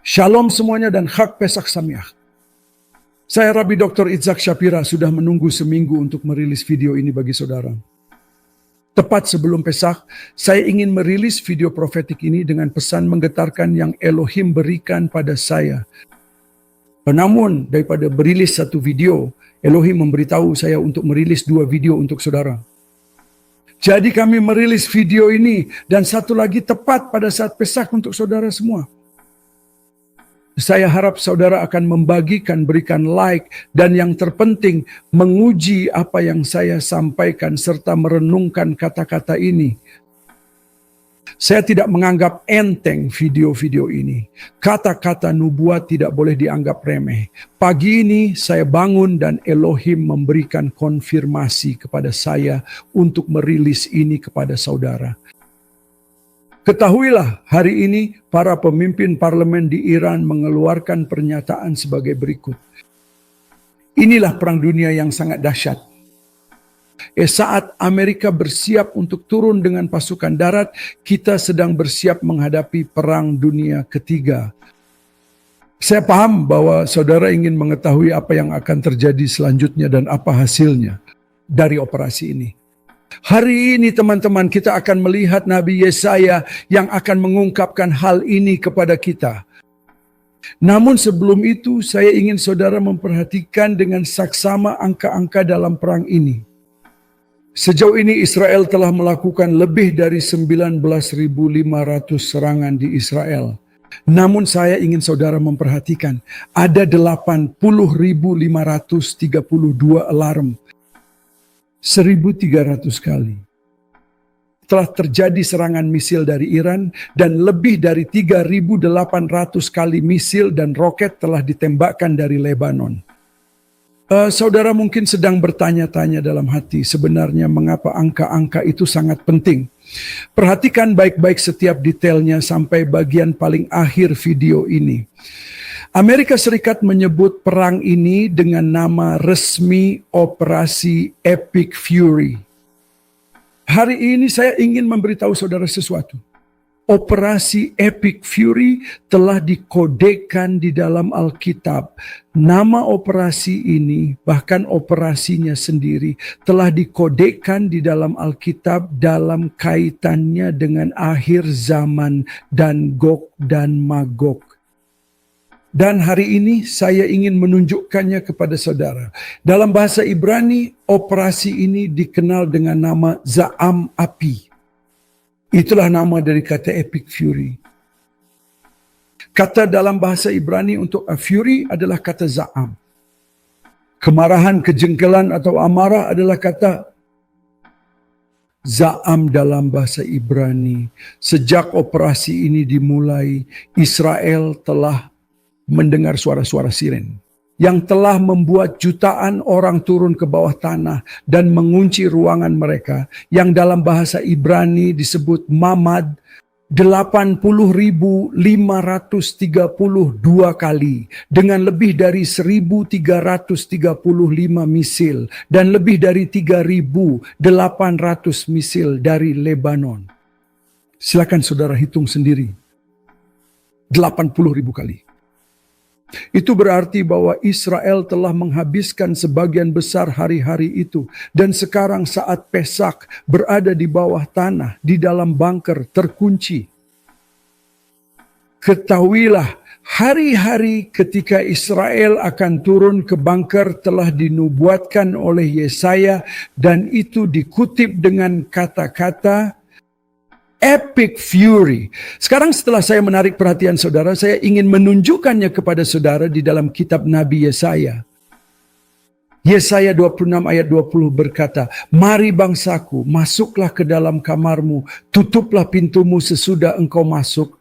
Shalom semuanya dan Chag Pesach Sameach. Saya Rabbi Dr. Itzhak Shapira sudah menunggu seminggu untuk merilis video ini bagi saudara. Tepat sebelum Pesach, saya ingin merilis video profetik ini dengan pesan menggetarkan yang Elohim berikan pada saya. Namun daripada merilis satu video, Elohim memberitahu saya untuk merilis 2 video untuk saudara. Jadi kami merilis video ini dan satu lagi tepat pada saat Pesach untuk saudara semua. Saya harap saudara akan membagikan, berikan like, dan yang terpenting menguji apa yang saya sampaikan serta merenungkan kata-kata ini. Saya tidak menganggap enteng video-video ini. Kata-kata nubuat tidak boleh dianggap remeh. Pagi ini saya bangun dan Elohim memberikan konfirmasi kepada saya untuk merilis ini kepada saudara. Ketahuilah, hari ini para pemimpin parlemen di Iran mengeluarkan pernyataan sebagai berikut. Inilah perang dunia yang sangat dahsyat. Saat Amerika bersiap untuk turun dengan pasukan darat, kita sedang bersiap menghadapi perang dunia ketiga. Saya paham bahwa saudara ingin mengetahui apa yang akan terjadi selanjutnya dan apa hasilnya dari operasi ini. Hari ini teman-teman kita akan melihat Nabi Yesaya yang akan mengungkapkan hal ini kepada kita. Namun sebelum itu saya ingin saudara memperhatikan dengan saksama angka-angka dalam perang ini. Sejauh ini Israel telah melakukan lebih dari 19.500 serangan di Israel. Namun saya ingin saudara memperhatikan ada 80.532 alarm. 1.300 kali telah terjadi serangan misil dari Iran dan lebih dari 3.800 kali misil dan roket telah ditembakkan dari Lebanon. Saudara mungkin sedang bertanya-tanya dalam hati, sebenarnya mengapa angka-angka itu sangat penting? Perhatikan baik-baik setiap detailnya sampai bagian paling akhir video ini. Amerika Serikat menyebut perang ini dengan nama resmi Operasi Epic Fury. Hari ini saya ingin memberitahu saudara sesuatu. Operasi Epic Fury telah dikodekan di dalam Alkitab. Nama operasi ini, bahkan operasinya sendiri, telah dikodekan di dalam Alkitab dalam kaitannya dengan akhir zaman dan Gog dan Magog. Dan hari ini saya ingin menunjukkannya kepada saudara. Dalam bahasa Ibrani, operasi ini dikenal dengan nama Za'am Api. Itulah nama dari kata Epic Fury. Kata dalam bahasa Ibrani untuk Fury adalah kata Za'am. Kemarahan, kejengkelan atau amarah adalah kata Za'am dalam bahasa Ibrani. Sejak operasi ini dimulai, Israel telah mendengar suara-suara siren yang telah membuat jutaan orang turun ke bawah tanah dan mengunci ruangan mereka yang dalam bahasa Ibrani disebut mamad 80.532 kali dengan lebih dari 1.335 misil dan lebih dari 3.800 misil dari Lebanon. Silakan saudara hitung sendiri. 80.000 kali. Itu berarti bahwa Israel telah menghabiskan sebagian besar hari-hari itu. Dan sekarang saat Pesach berada di bawah tanah, di dalam bunker, terkunci. Ketahuilah, hari-hari ketika Israel akan turun ke bunker telah dinubuatkan oleh Yesaya. Dan itu dikutip dengan kata-kata Epic Fury. Sekarang setelah saya menarik perhatian saudara, saya ingin menunjukkannya kepada saudara di dalam kitab Nabi Yesaya. Yesaya 26 ayat 20 berkata, "Mari bangsaku, masuklah ke dalam kamarmu, tutuplah pintumu sesudah engkau masuk.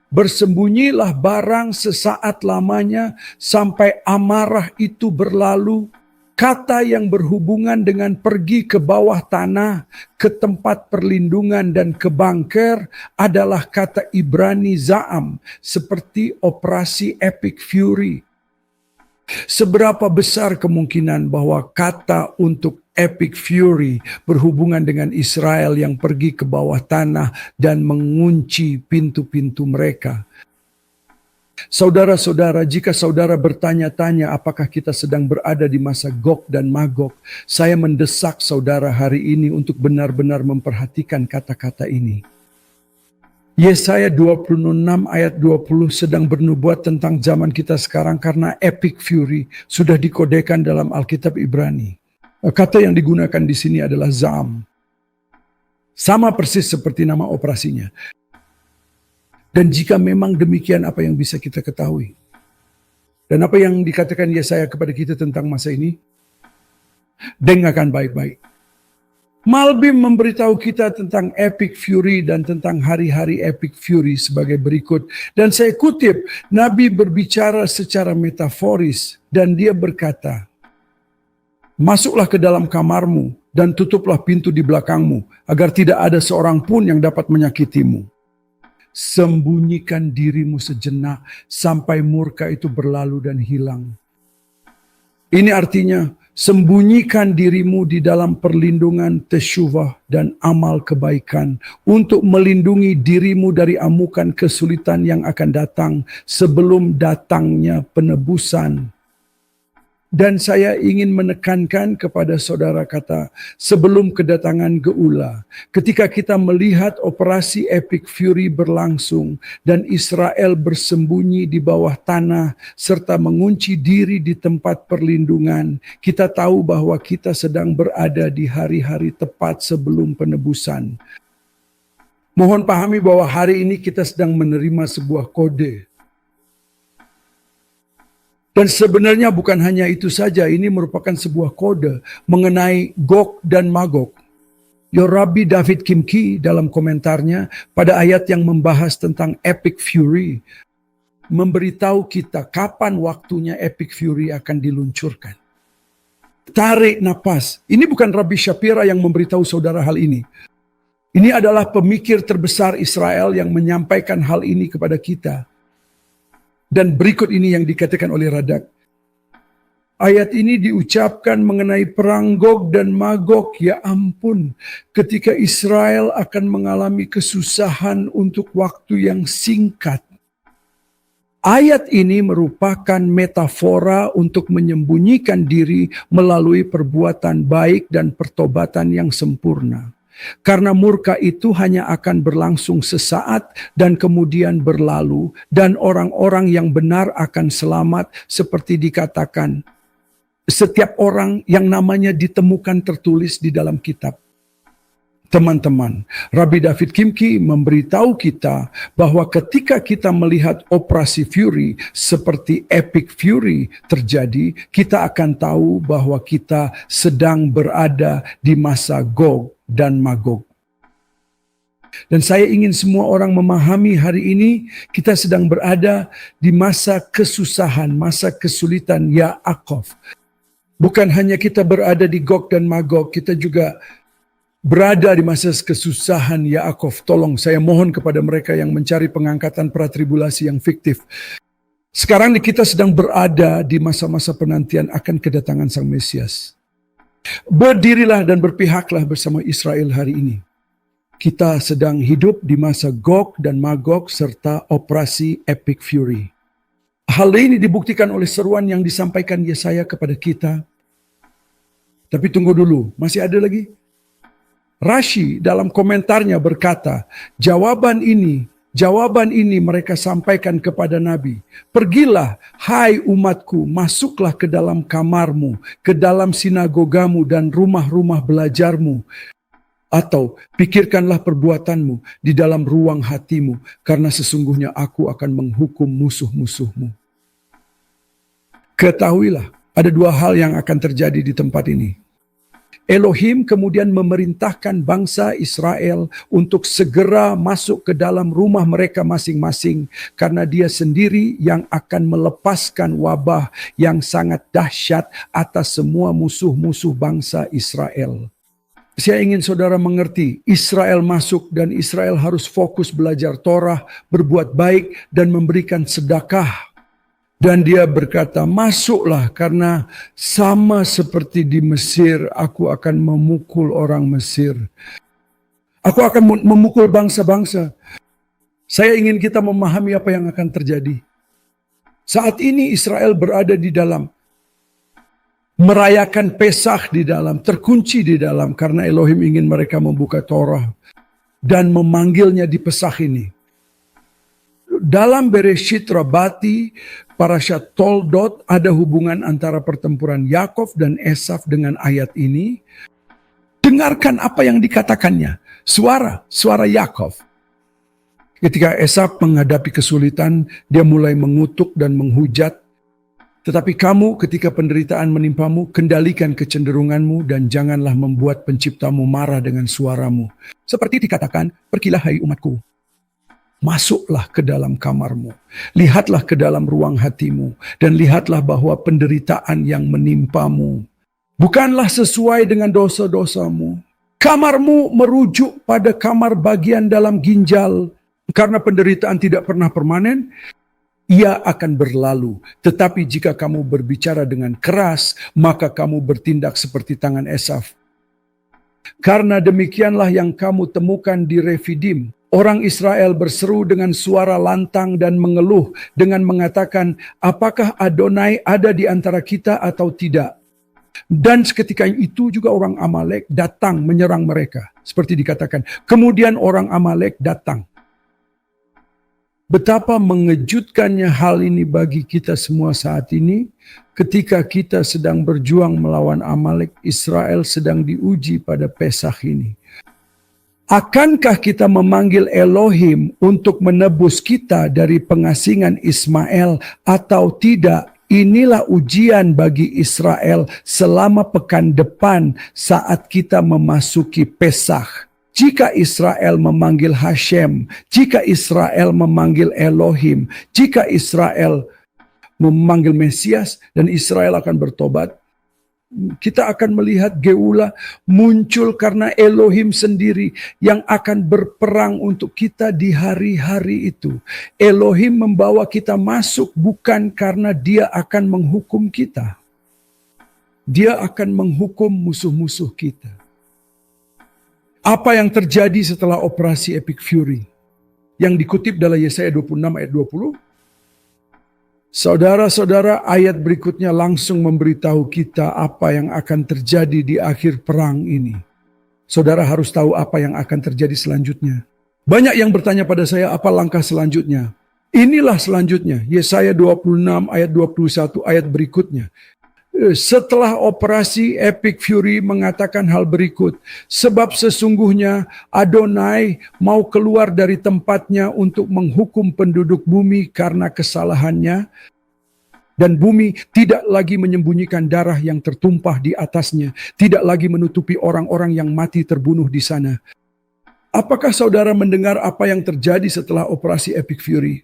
Bersembunyilah barang sesaat lamanya sampai amarah itu berlalu." Kata yang berhubungan dengan pergi ke bawah tanah, ke tempat perlindungan dan ke bunker adalah kata Ibrani Za'am, seperti operasi Epic Fury. Seberapa besar kemungkinan bahwa kata untuk Epic Fury berhubungan dengan Israel yang pergi ke bawah tanah dan mengunci pintu-pintu mereka? Saudara-saudara, jika saudara bertanya-tanya apakah kita sedang berada di masa Gog dan Magog, saya mendesak saudara hari ini untuk benar-benar memperhatikan kata-kata ini. Yesaya 26 ayat 20 sedang bernubuat tentang zaman kita sekarang karena epic fury sudah dikodekan dalam Alkitab Ibrani. Kata yang digunakan di sini adalah zam. Sama persis seperti nama operasinya. Dan jika memang demikian, apa yang bisa kita ketahui? Dan apa yang dikatakan Yesaya kepada kita tentang masa ini? Dengarkan baik-baik. Malbim memberitahu kita tentang epic fury dan tentang hari-hari epic fury sebagai berikut. Dan saya kutip, Nabi berbicara secara metaforis dan dia berkata, "Masuklah ke dalam kamarmu dan tutuplah pintu di belakangmu agar tidak ada seorang pun yang dapat menyakitimu. Sembunyikan dirimu sejenak sampai murka itu berlalu dan hilang." Ini artinya, sembunyikan dirimu di dalam perlindungan tesyuvah dan amal kebaikan untuk melindungi dirimu dari amukan kesulitan yang akan datang sebelum datangnya penebusan. Dan saya ingin menekankan kepada saudara kata, sebelum kedatangan Geula, ketika kita melihat operasi Epic Fury berlangsung dan Israel bersembunyi di bawah tanah serta mengunci diri di tempat perlindungan, kita tahu bahwa kita sedang berada di hari-hari tepat sebelum penebusan. Mohon pahami bahwa hari ini kita sedang menerima sebuah kode. Dan sebenarnya bukan hanya itu saja, ini merupakan sebuah kode mengenai Gog dan Magog. Rabbi David Kimki dalam komentarnya pada ayat yang membahas tentang Epic Fury, memberitahu kita kapan waktunya Epic Fury akan diluncurkan. Tarik napas. Ini bukan Rabbi Shapira yang memberitahu saudara hal ini. Ini adalah pemikir terbesar Israel yang menyampaikan hal ini kepada kita. Dan berikut ini yang dikatakan oleh Radak. Ayat ini diucapkan mengenai perang Gog dan Magog. Ya ampun, ketika Israel akan mengalami kesusahan untuk waktu yang singkat. Ayat ini merupakan metafora untuk menyembunyikan diri melalui perbuatan baik dan pertobatan yang sempurna. Karena murka itu hanya akan berlangsung sesaat dan kemudian berlalu, dan orang-orang yang benar akan selamat seperti dikatakan. Setiap orang yang namanya ditemukan tertulis di dalam kitab. Teman-teman, Rabbi David Kimki memberitahu kita bahwa ketika kita melihat operasi Fury seperti Epic Fury terjadi, kita akan tahu bahwa kita sedang berada di masa Gog dan Magog. Dan saya ingin semua orang memahami hari ini kita sedang berada di masa kesusahan, masa kesulitan Yaakov. Bukan hanya kita berada di Gog dan Magog, kita juga berada di masa kesusahan Yaakov. Tolong saya mohon kepada mereka yang mencari pengangkatan pratribulasi yang fiktif. Sekarang kita sedang berada di masa-masa penantian akan kedatangan Sang Mesias. Berdirilah dan berpihaklah bersama Israel hari ini. Kita sedang hidup di masa Gog dan Magog serta operasi Epic Fury. Hal ini dibuktikan oleh seruan yang disampaikan Yesaya kepada kita. Tapi tunggu dulu, masih ada lagi? Rashi dalam komentarnya berkata, jawaban ini mereka sampaikan kepada Nabi. Pergilah, hai umatku, masuklah ke dalam kamarmu, ke dalam sinagogamu dan rumah-rumah belajarmu. Atau pikirkanlah perbuatanmu di dalam ruang hatimu, karena sesungguhnya aku akan menghukum musuh-musuhmu. Ketahuilah, ada dua hal yang akan terjadi di tempat ini. Elohim kemudian memerintahkan bangsa Israel untuk segera masuk ke dalam rumah mereka masing-masing karena dia sendiri yang akan melepaskan wabah yang sangat dahsyat atas semua musuh-musuh bangsa Israel. Saya ingin saudara mengerti, Israel masuk dan Israel harus fokus belajar Torah, berbuat baik dan memberikan sedekah. Dan dia berkata, masuklah karena sama seperti di Mesir, aku akan memukul orang Mesir. Aku akan memukul bangsa-bangsa. Saya ingin kita memahami apa yang akan terjadi. Saat ini Israel berada di dalam, merayakan Pesach di dalam, terkunci di dalam karena Elohim ingin mereka membuka Torah dan memanggilnya di Pesach ini. Dalam Bereshit Rabati, Parashat Toldot, ada hubungan antara pertempuran Yakov dan Esaf dengan ayat ini. Dengarkan apa yang dikatakannya. Suara Yakov. Ketika Esaf menghadapi kesulitan, dia mulai mengutuk dan menghujat. Tetapi kamu ketika penderitaan menimpamu, kendalikan kecenderunganmu dan janganlah membuat penciptamu marah dengan suaramu. Seperti dikatakan, pergilah hai umatku. Masuklah ke dalam kamarmu, lihatlah ke dalam ruang hatimu, dan lihatlah bahwa penderitaan yang menimpamu bukanlah sesuai dengan dosa-dosamu. Kamarmu merujuk pada kamar bagian dalam ginjal, karena penderitaan tidak pernah permanen, ia akan berlalu. Tetapi jika kamu berbicara dengan keras, maka kamu bertindak seperti tangan Esaf. Karena demikianlah yang kamu temukan di Refidim. Orang Israel berseru dengan suara lantang dan mengeluh dengan mengatakan, apakah Adonai ada di antara kita atau tidak? Dan seketika itu juga orang Amalek datang menyerang mereka. Seperti dikatakan, kemudian orang Amalek datang. Betapa mengejutkannya hal ini bagi kita semua saat ini. Ketika kita sedang berjuang melawan Amalek, Israel sedang diuji pada Pesach ini. Akankah kita memanggil Elohim untuk menebus kita dari pengasingan Ismail atau tidak? Inilah ujian bagi Israel selama pekan depan saat kita memasuki Pesach. Jika Israel memanggil Hashem, jika Israel memanggil Elohim, jika Israel memanggil Mesias dan Israel akan bertobat, kita akan melihat Geula muncul karena Elohim sendiri yang akan berperang untuk kita di hari-hari itu. Elohim membawa kita masuk bukan karena dia akan menghukum kita. Dia akan menghukum musuh-musuh kita. Apa yang terjadi setelah operasi Epic Fury? Yang dikutip dalam Yesaya 26 ayat 20. Saudara-saudara, ayat berikutnya langsung memberitahu kita apa yang akan terjadi di akhir perang ini. Saudara harus tahu apa yang akan terjadi selanjutnya. Banyak yang bertanya pada saya, apa langkah selanjutnya? Inilah selanjutnya, Yesaya 26 ayat 21 ayat berikutnya. Setelah operasi Epic Fury mengatakan hal berikut. Sebab sesungguhnya Adonai mau keluar dari tempatnya untuk menghukum penduduk bumi karena kesalahannya. Dan bumi tidak lagi menyembunyikan darah yang tertumpah di atasnya. Tidak lagi menutupi orang-orang yang mati terbunuh di sana. Apakah saudara mendengar apa yang terjadi setelah operasi Epic Fury?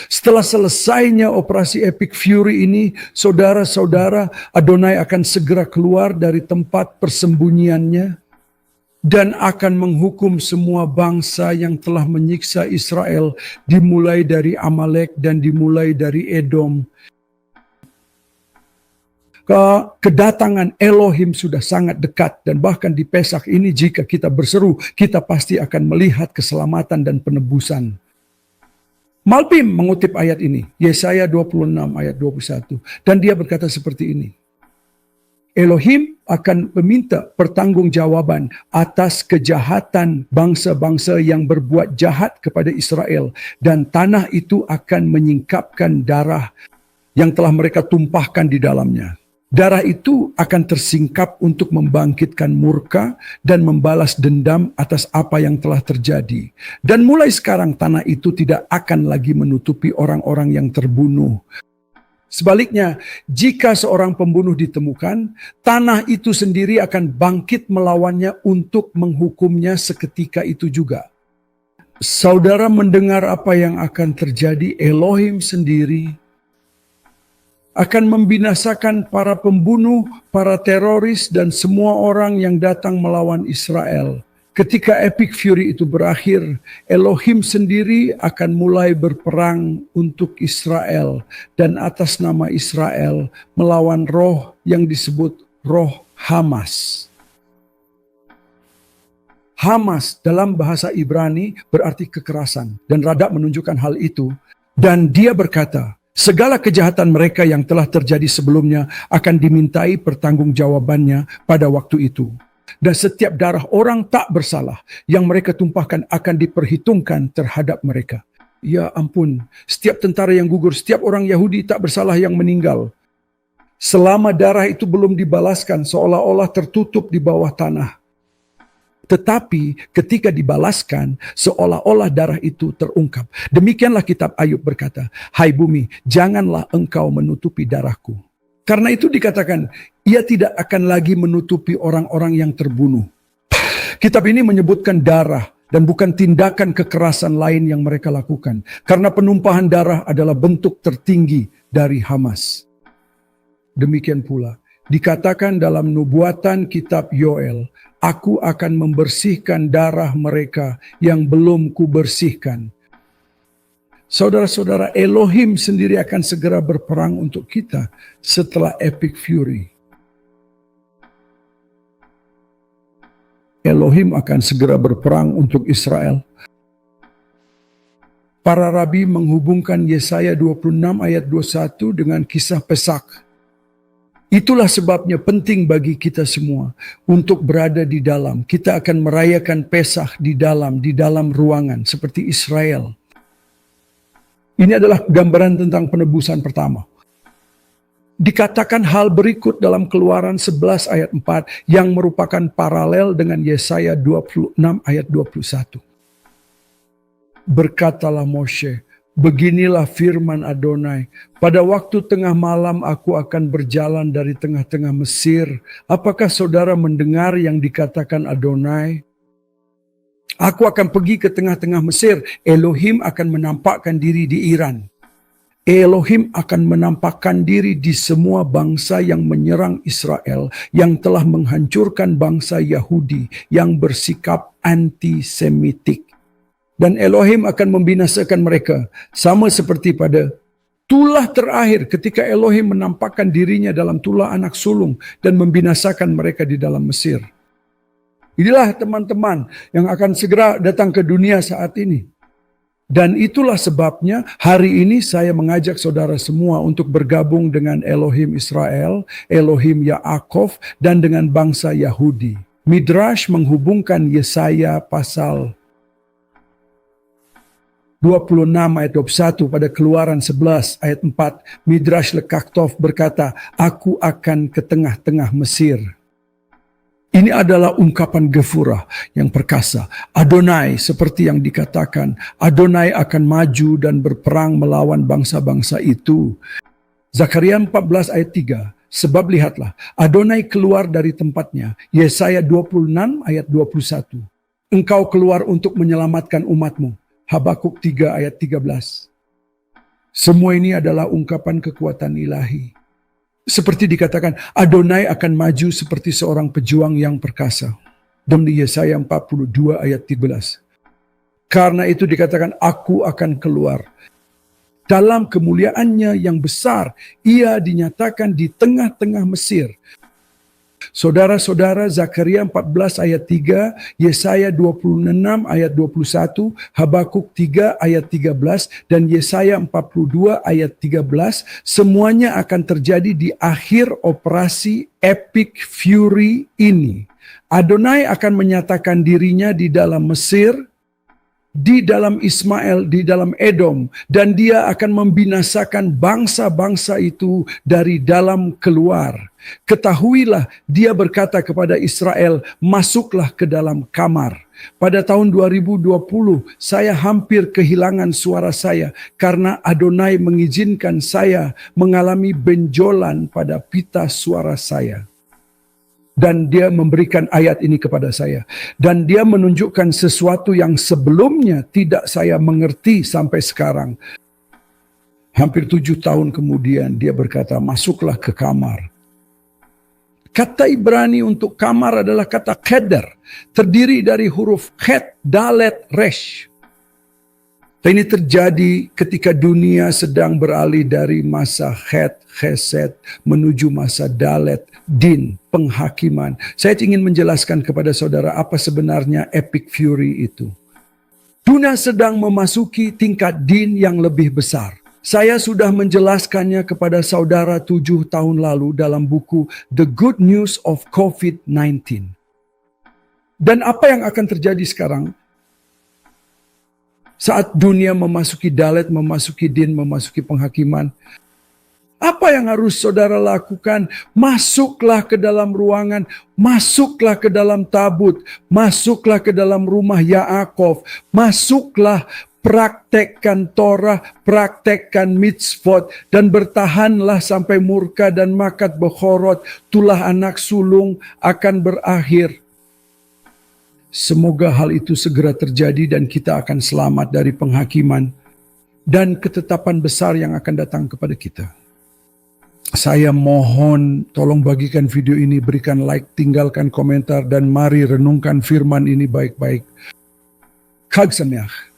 Setelah selesainya operasi Epic Fury ini, saudara-saudara, Adonai akan segera keluar dari tempat persembunyiannya dan akan menghukum semua bangsa yang telah menyiksa Israel, dimulai dari Amalek dan dimulai dari Edom. Kedatangan Elohim sudah sangat dekat, dan bahkan di Pesach ini jika kita berseru, kita pasti akan melihat keselamatan dan penebusan. Malbim mengutip ayat ini, Yesaya 26 ayat 21. Dan dia berkata seperti ini. Elohim akan meminta pertanggungjawaban atas kejahatan bangsa-bangsa yang berbuat jahat kepada Israel. Dan tanah itu akan menyingkapkan darah yang telah mereka tumpahkan di dalamnya. Darah itu akan tersingkap untuk membangkitkan murka dan membalas dendam atas apa yang telah terjadi. Dan mulai sekarang tanah itu tidak akan lagi menutupi orang-orang yang terbunuh. Sebaliknya, jika seorang pembunuh ditemukan, tanah itu sendiri akan bangkit melawannya untuk menghukumnya seketika itu juga. Saudara mendengar apa yang akan terjadi? Elohim sendiri akan membinasakan para pembunuh, para teroris, dan semua orang yang datang melawan Israel. Ketika Epic Fury itu berakhir, Elohim sendiri akan mulai berperang untuk Israel. Dan atas nama Israel melawan roh yang disebut roh Hamas. Hamas dalam bahasa Ibrani berarti kekerasan. Dan Radak menunjukkan hal itu. Dan dia berkata, Segala kejahatan mereka yang telah terjadi sebelumnya akan dimintai pertanggungjawabannya pada waktu itu. Dan setiap darah orang tak bersalah yang mereka tumpahkan akan diperhitungkan terhadap mereka. Ya ampun, setiap tentara yang gugur, setiap orang Yahudi tak bersalah yang meninggal. Selama darah itu belum dibalaskan, seolah-olah tertutup di bawah tanah. Tetapi ketika dibalaskan, seolah-olah darah itu terungkap. Demikianlah kitab Ayub berkata, "Hai bumi, janganlah engkau menutupi darahku." Karena itu dikatakan, ia tidak akan lagi menutupi orang-orang yang terbunuh. Kitab ini menyebutkan darah dan bukan tindakan kekerasan lain yang mereka lakukan. Karena penumpahan darah adalah bentuk tertinggi dari Hamas. Demikian pula, dikatakan dalam nubuatan kitab Yoel, "Aku akan membersihkan darah mereka yang belum kubersihkan." Saudara-saudara, Elohim sendiri akan segera berperang untuk kita setelah epic fury. Elohim akan segera berperang untuk Israel. Para rabi menghubungkan Yesaya 26 ayat 21 dengan kisah Pesak. Itulah sebabnya penting bagi kita semua untuk berada di dalam. Kita akan merayakan Pesach di dalam ruangan seperti Israel. Ini adalah gambaran tentang penebusan pertama. Dikatakan hal berikut dalam Keluaran 11 ayat 4 yang merupakan paralel dengan Yesaya 26 ayat 21. Berkatalah Moshe, "Beginilah firman Adonai, pada waktu tengah malam aku akan berjalan dari tengah-tengah Mesir. Apakah saudara mendengar yang dikatakan Adonai? Aku akan pergi ke tengah-tengah Mesir. Elohim akan menampakkan diri di Iran. Elohim akan menampakkan diri di semua bangsa yang menyerang Israel, yang telah menghancurkan bangsa Yahudi yang bersikap antisemitik. Dan Elohim akan membinasakan mereka, sama seperti pada tulah terakhir ketika Elohim menampakkan dirinya dalam tulah anak sulung dan membinasakan mereka di dalam Mesir. Inilah teman-teman yang akan segera datang ke dunia saat ini. Dan itulah sebabnya hari ini saya mengajak saudara semua untuk bergabung dengan Elohim Israel, Elohim Yaakov, dan dengan bangsa Yahudi. Midrash menghubungkan Yesaya pasal 26 ayat 21 pada Keluaran 11 ayat 4. Midrash Lekaktov berkata, "Aku akan ke tengah-tengah Mesir." Ini adalah ungkapan Gefurah yang perkasa. Adonai seperti yang dikatakan, Adonai akan maju dan berperang melawan bangsa-bangsa itu. Zakaria 14 ayat 3. Sebab lihatlah, Adonai keluar dari tempatnya. Yesaya 26 ayat 21. Engkau keluar untuk menyelamatkan umatmu. Habakuk 3 ayat 13. Semua ini adalah ungkapan kekuatan ilahi. Seperti dikatakan, Adonai akan maju seperti seorang pejuang yang perkasa. Di Yesaya 42 ayat 13. Karena itu dikatakan, aku akan keluar. Dalam kemuliaannya yang besar, ia dinyatakan di tengah-tengah Mesir. Saudara-saudara, Zakaria 14 ayat 3, Yesaya 26 ayat 21, Habakuk 3 ayat 13, dan Yesaya 42 ayat 13, semuanya akan terjadi di akhir operasi Epic Fury ini. Adonai akan menyatakan dirinya di dalam Mesir, di dalam Ismail, di dalam Edom, dan dia akan membinasakan bangsa-bangsa itu dari dalam keluar. Ketahuilah, dia berkata kepada Israel, masuklah ke dalam kamar. Pada tahun 2020, saya hampir kehilangan suara saya karena Adonai mengizinkan saya mengalami benjolan pada pita suara saya. Dan dia memberikan ayat ini kepada saya. Dan dia menunjukkan sesuatu yang sebelumnya tidak saya mengerti sampai sekarang. Hampir 7 tahun kemudian dia berkata, masuklah ke kamar. Kata Ibrani untuk kamar adalah kata kheder. Terdiri dari huruf chet, dalet, resh. Ini terjadi ketika dunia sedang beralih dari masa chet, chesed, menuju masa dalet, din, penghakiman. Saya ingin menjelaskan kepada saudara apa sebenarnya epic fury itu. Dunia sedang memasuki tingkat din yang lebih besar. Saya sudah menjelaskannya kepada saudara 7 tahun lalu dalam buku The Good News of COVID-19. Dan apa yang akan terjadi sekarang? Saat dunia memasuki dalet, memasuki din, memasuki penghakiman, apa yang harus saudara lakukan? Masuklah ke dalam ruangan, masuklah ke dalam tabut, masuklah ke dalam rumah Yaakov, masuklah, praktekkan Torah, praktekkan mitzvot, dan bertahanlah sampai murka dan makat Bechorot, tulah anak sulung akan berakhir. Semoga hal itu segera terjadi dan kita akan selamat dari penghakiman dan ketetapan besar yang akan datang kepada kita. Saya mohon tolong bagikan video ini, berikan like, tinggalkan komentar, dan mari renungkan firman ini baik-baik. Chag Sameach.